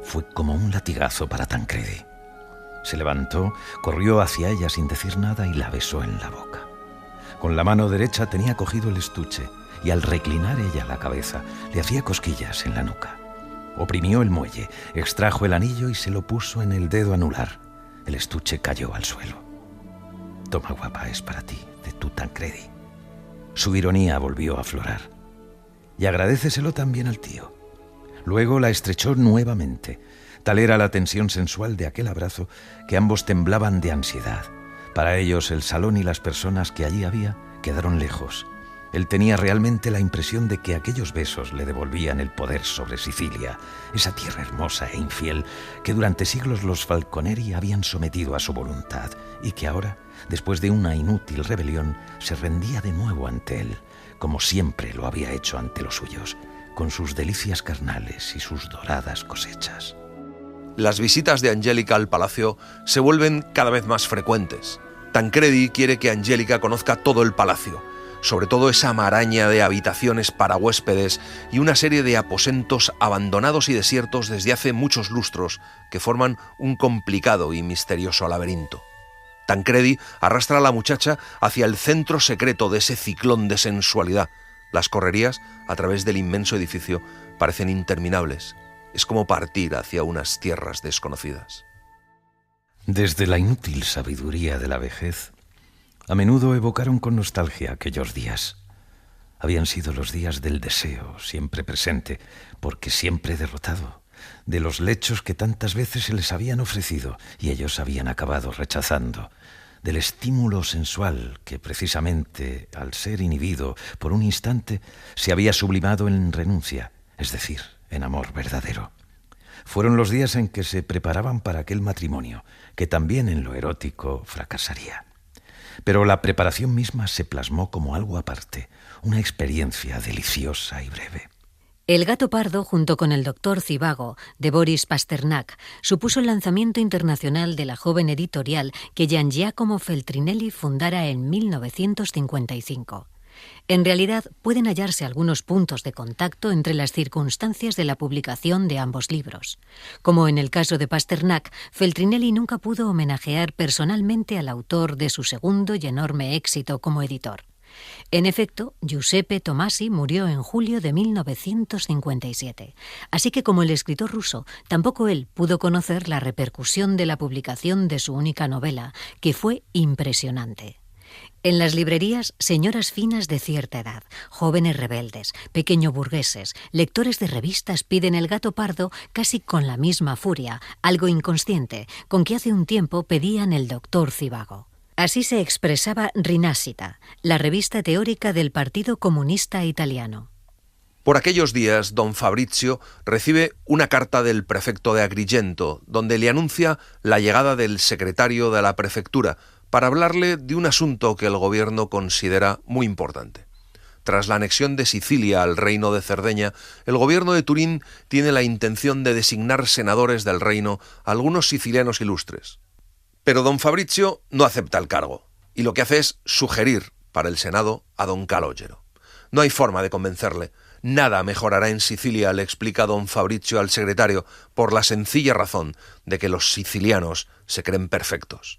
fue como un latigazo para Tancredi. Se levantó, corrió hacia ella sin decir nada y la besó en la boca. Con la mano derecha tenía cogido el estuche y al reclinar ella la cabeza le hacía cosquillas en la nuca. Oprimió el muelle, extrajo el anillo y se lo puso en el dedo anular. El estuche cayó al suelo. «Toma, guapa, es para ti, de tu Tancredi». Su ironía volvió a aflorar. «Y agradéceselo también al tío». Luego la estrechó nuevamente. Tal era la tensión sensual de aquel abrazo que ambos temblaban de ansiedad. Para ellos el salón y las personas que allí había quedaron lejos. Él tenía realmente la impresión de que aquellos besos le devolvían el poder sobre Sicilia, esa tierra hermosa e infiel que durante siglos los Falconeri habían sometido a su voluntad y que ahora, después de una inútil rebelión, se rendía de nuevo ante él, como siempre lo había hecho ante los suyos, con sus delicias carnales y sus doradas cosechas. Las visitas de Angélica al palacio se vuelven cada vez más frecuentes. Tancredi quiere que Angélica conozca todo el palacio, sobre todo esa maraña de habitaciones para huéspedes y una serie de aposentos abandonados y desiertos desde hace muchos lustros que forman un complicado y misterioso laberinto. Tancredi arrastra a la muchacha hacia el centro secreto de ese ciclón de sensualidad. Las correrías a través del inmenso edificio parecen interminables. Es como partir hacia unas tierras desconocidas. Desde la inútil sabiduría de la vejez, a menudo evocaron con nostalgia aquellos días. Habían sido los días del deseo, siempre presente, porque siempre derrotado, de los lechos que tantas veces se les habían ofrecido y ellos habían acabado rechazando, del estímulo sensual que precisamente, al ser inhibido por un instante, se había sublimado en renuncia, es decir, en amor verdadero. Fueron los días en que se preparaban para aquel matrimonio, que también en lo erótico fracasaría. Pero la preparación misma se plasmó como algo aparte, una experiencia deliciosa y breve. El gato pardo, junto con el doctor Zivago, de Boris Pasternak, supuso el lanzamiento internacional de la joven editorial que Gian Giacomo Feltrinelli fundara en 1955. En realidad, pueden hallarse algunos puntos de contacto entre las circunstancias de la publicación de ambos libros. Como en el caso de Pasternak, Feltrinelli nunca pudo homenajear personalmente al autor de su segundo y enorme éxito como editor. En efecto, Giuseppe Tomasi murió en julio de 1957, así que como el escritor ruso, tampoco él pudo conocer la repercusión de la publicación de su única novela, que fue impresionante. En las librerías, señoras finas de cierta edad, jóvenes rebeldes, pequeño burgueses, lectores de revistas piden El gato pardo casi con la misma furia, algo inconsciente, con que hace un tiempo pedían El doctor Zivago. Así se expresaba Rinascita, la revista teórica del Partido Comunista Italiano. Por aquellos días, don Fabrizio recibe una carta del prefecto de Agrigento, donde le anuncia la llegada del secretario de la prefectura para hablarle de un asunto que el gobierno considera muy importante. Tras la anexión de Sicilia al reino de Cerdeña, el gobierno de Turín tiene la intención de designar senadores del reino a algunos sicilianos ilustres. Pero don Fabrizio no acepta el cargo, y lo que hace es sugerir para el Senado a don Calogero. No hay forma de convencerle. Nada mejorará en Sicilia, le explica don Fabrizio al secretario, por la sencilla razón de que los sicilianos se creen perfectos.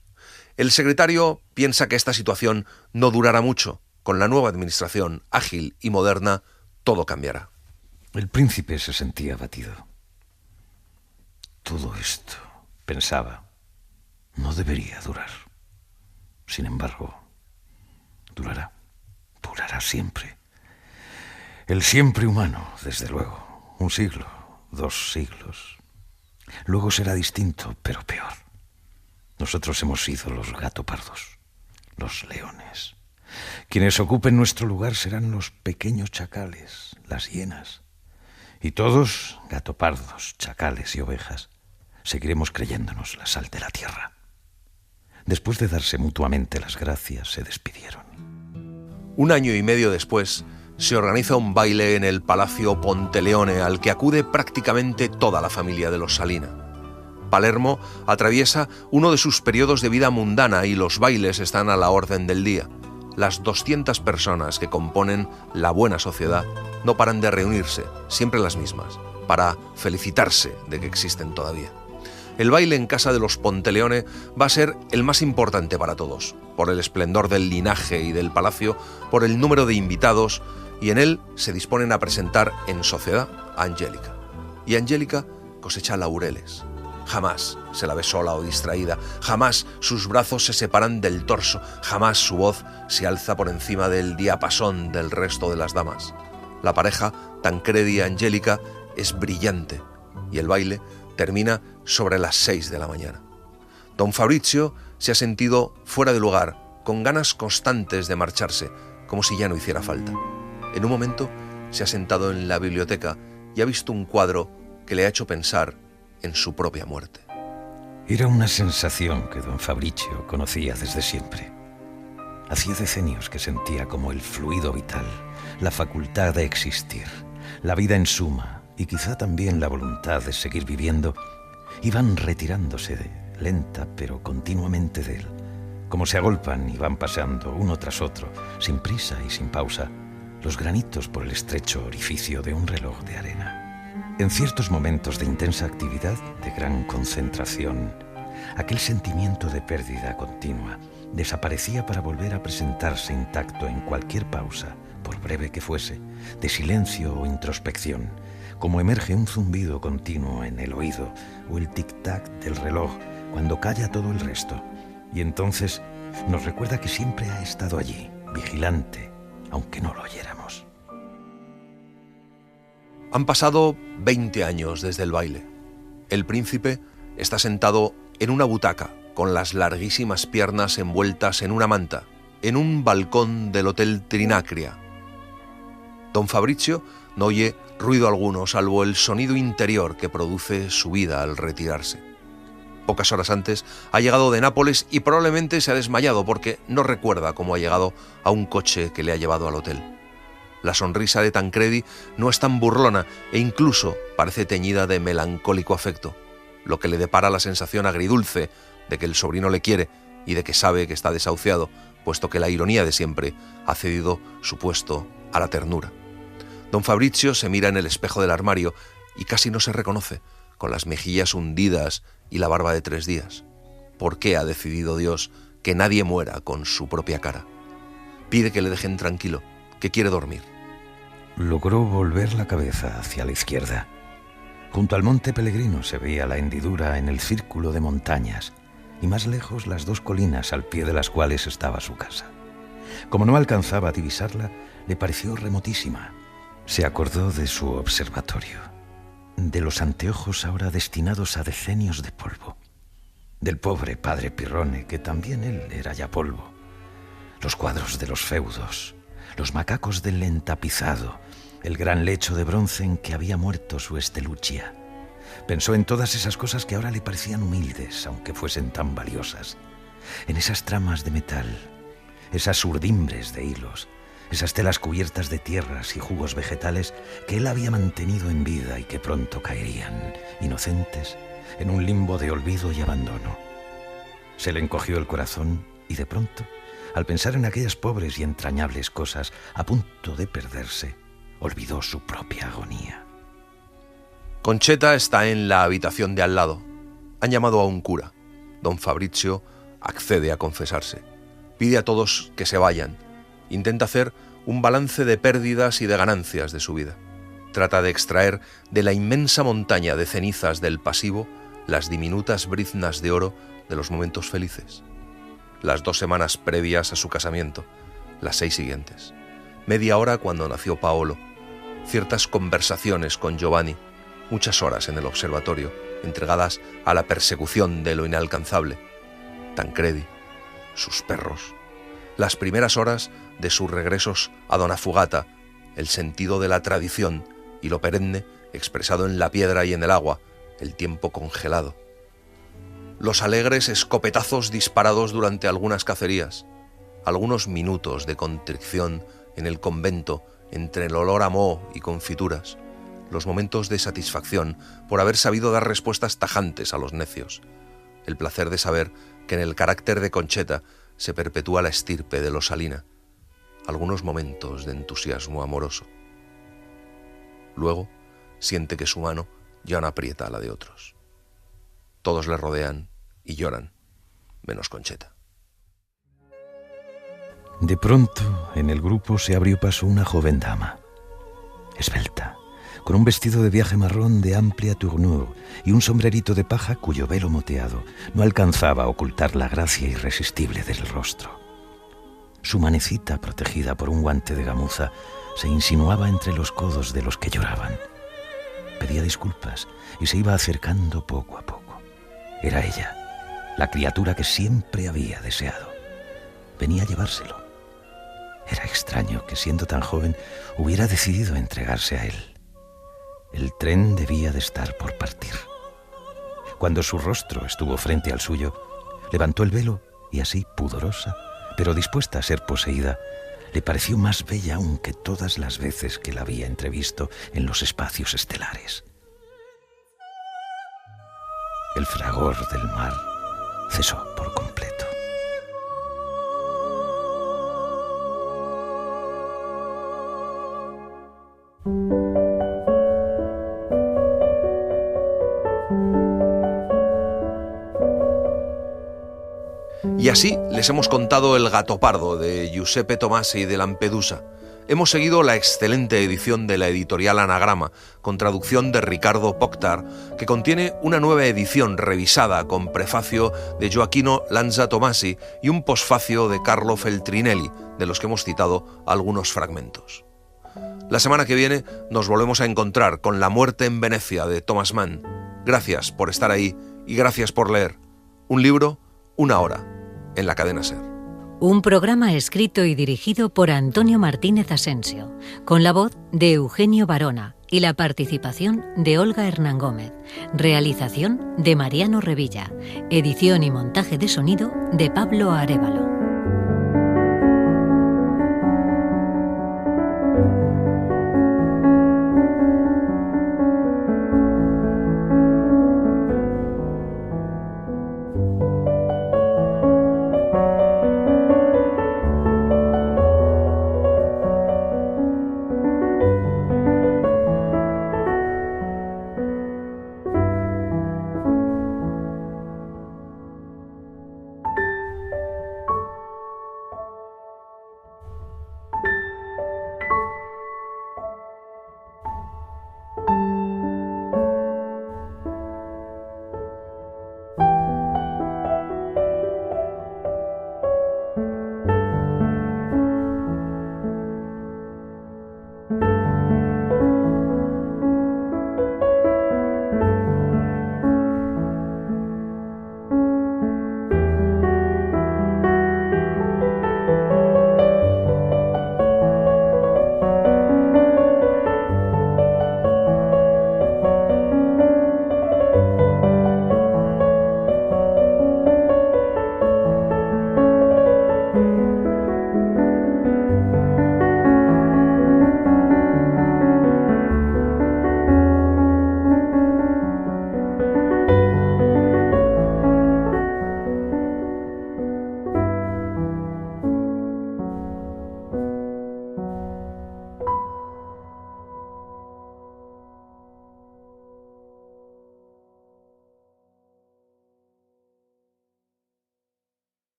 El secretario piensa que esta situación no durará mucho. Con la nueva administración, ágil y moderna, todo cambiará. El príncipe se sentía abatido. Todo esto, pensaba, no debería durar. Sin embargo, durará siempre. El siempre humano, desde luego. 1 siglo, 2 siglos. Luego será distinto, pero peor. Nosotros hemos sido los gatopardos, los leones. Quienes ocupen nuestro lugar serán los pequeños chacales, las hienas. Y todos, gatopardos, chacales y ovejas, seguiremos creyéndonos la sal de la tierra. Después de darse mutuamente las gracias, se despidieron. 1 año y medio después, se organiza un baile en el Palacio Ponteleone al que acude prácticamente toda la familia de los Salina. Palermo atraviesa uno de sus periodos de vida mundana y los bailes están a la orden del día. Las 200 personas que componen la buena sociedad no paran de reunirse, siempre las mismas, para felicitarse de que existen todavía. El baile en casa de los Ponteleone va a ser el más importante para todos, por el esplendor del linaje y del palacio, por el número de invitados, y en él se disponen a presentar en sociedad a Angélica. Y Angélica cosecha laureles. Jamás se la ve sola o distraída, jamás sus brazos se separan del torso, jamás su voz se alza por encima del diapasón del resto de las damas. La pareja, Tancredi y Angélica, es brillante y el baile termina sobre las 6 de la mañana. Don Fabrizio se ha sentido fuera de lugar, con ganas constantes de marcharse, como si ya no hiciera falta. En un momento se ha sentado en la biblioteca y ha visto un cuadro que le ha hecho pensar en su propia muerte. Era una sensación que don Fabrizio conocía desde siempre. Hacía decenios que sentía como el fluido vital, la facultad de existir, la vida en suma y quizá también la voluntad de seguir viviendo, iban retirándose lenta pero continuamente de él, como se agolpan y van pasando uno tras otro, sin prisa y sin pausa, los granitos por el estrecho orificio de un reloj de arena. En ciertos momentos de intensa actividad, de gran concentración, aquel sentimiento de pérdida continua desaparecía para volver a presentarse intacto en cualquier pausa, por breve que fuese, de silencio o introspección, como emerge un zumbido continuo en el oído o el tic-tac del reloj cuando calla todo el resto. Y entonces nos recuerda que siempre ha estado allí, vigilante, aunque no lo oyéramos. Han pasado 20 años desde el baile. El príncipe está sentado en una butaca, con las larguísimas piernas envueltas en una manta, en un balcón del Hotel Trinacria. Don Fabrizio no oye ruido alguno, salvo el sonido interior que produce su vida al retirarse. Pocas horas antes ha llegado de Nápoles y probablemente se ha desmayado porque no recuerda cómo ha llegado a un coche que le ha llevado al hotel. La sonrisa de Tancredi no es tan burlona e incluso parece teñida de melancólico afecto, lo que le depara la sensación agridulce de que el sobrino le quiere y de que sabe que está desahuciado, puesto que la ironía de siempre ha cedido su puesto a la ternura. Don Fabrizio se mira en el espejo del armario y casi no se reconoce, con las mejillas hundidas y la barba de 3 días. ¿Por qué ha decidido Dios que nadie muera con su propia cara? Pide que le dejen tranquilo, que quiere dormir. Logró volver la cabeza hacia la izquierda. Junto al monte Pellegrino se veía la hendidura en el círculo de montañas y más lejos las 2 colinas al pie de las cuales estaba su casa. Como no alcanzaba a divisarla, le pareció remotísima. Se acordó de su observatorio, de los anteojos ahora destinados a decenios de polvo, del pobre padre Pirrone, que también él era ya polvo, los cuadros de los feudos, los macacos del entapizado, el gran lecho de bronce en que había muerto su Estelucia. Pensó en todas esas cosas que ahora le parecían humildes, aunque fuesen tan valiosas, en esas tramas de metal, esas urdimbres de hilos, esas telas cubiertas de tierras y jugos vegetales que él había mantenido en vida y que pronto caerían, inocentes, en un limbo de olvido y abandono. Se le encogió el corazón y de pronto, al pensar en aquellas pobres y entrañables cosas a punto de perderse, olvidó su propia agonía. Concheta está en la habitación de al lado. Han llamado a un cura. Don Fabrizio accede a confesarse. Pide a todos que se vayan. Intenta hacer un balance de pérdidas y de ganancias de su vida. Trata de extraer de la inmensa montaña de cenizas del pasivo las diminutas briznas de oro de los momentos felices. Las 2 semanas previas a su casamiento, las 6 siguientes. Media hora cuando nació Paolo. Ciertas conversaciones con Giovanni. Muchas horas en el observatorio, entregadas a la persecución de lo inalcanzable. Tancredi, sus perros. Las primeras horas de sus regresos a Dona Fugata, el sentido de la tradición y lo perenne expresado en la piedra y en el agua, el tiempo congelado. Los alegres escopetazos disparados durante algunas cacerías, algunos minutos de contrición en el convento entre el olor a moho y confituras, los momentos de satisfacción por haber sabido dar respuestas tajantes a los necios, el placer de saber que en el carácter de Concheta se perpetúa la estirpe de los Salina, algunos momentos de entusiasmo amoroso. Luego siente que su mano ya no aprieta a la de otros. Todos le rodean y lloran, menos Concheta. De pronto, en el grupo se abrió paso una joven dama, esbelta, con un vestido de viaje marrón de amplia tournure y un sombrerito de paja cuyo velo moteado no alcanzaba a ocultar la gracia irresistible del rostro. Su manecita, protegida por un guante de gamuza, se insinuaba entre los codos de los que lloraban. Pedía disculpas y se iba acercando poco a poco. Era ella, la criatura que siempre había deseado. Venía a llevárselo. Era extraño que, siendo tan joven, hubiera decidido entregarse a él. El tren debía de estar por partir. Cuando su rostro estuvo frente al suyo, levantó el velo y así, pudorosa, pero dispuesta a ser poseída, le pareció más bella aún que todas las veces que la había entrevisto en los espacios estelares. El fragor del mar cesó por completo. Y así les hemos contado El Gattopardo de Giuseppe Tomasi de Lampedusa. Hemos seguido la excelente edición de la editorial Anagrama, con traducción de Ricardo Poctar, que contiene una nueva edición revisada con prefacio de Gioacchino Lanza Tomasi y un posfacio de Carlo Feltrinelli, de los que hemos citado algunos fragmentos. La semana que viene nos volvemos a encontrar con La muerte en Venecia de Thomas Mann. Gracias por estar ahí y gracias por leer. Un libro, una hora, en la cadena SER. Un programa escrito y dirigido por Antonio Martínez Asensio, con la voz de Eugenio Barona y la participación de Olga Hernán Gómez. Realización de Mariano Revilla. Edición y montaje de sonido de Pablo Arévalo.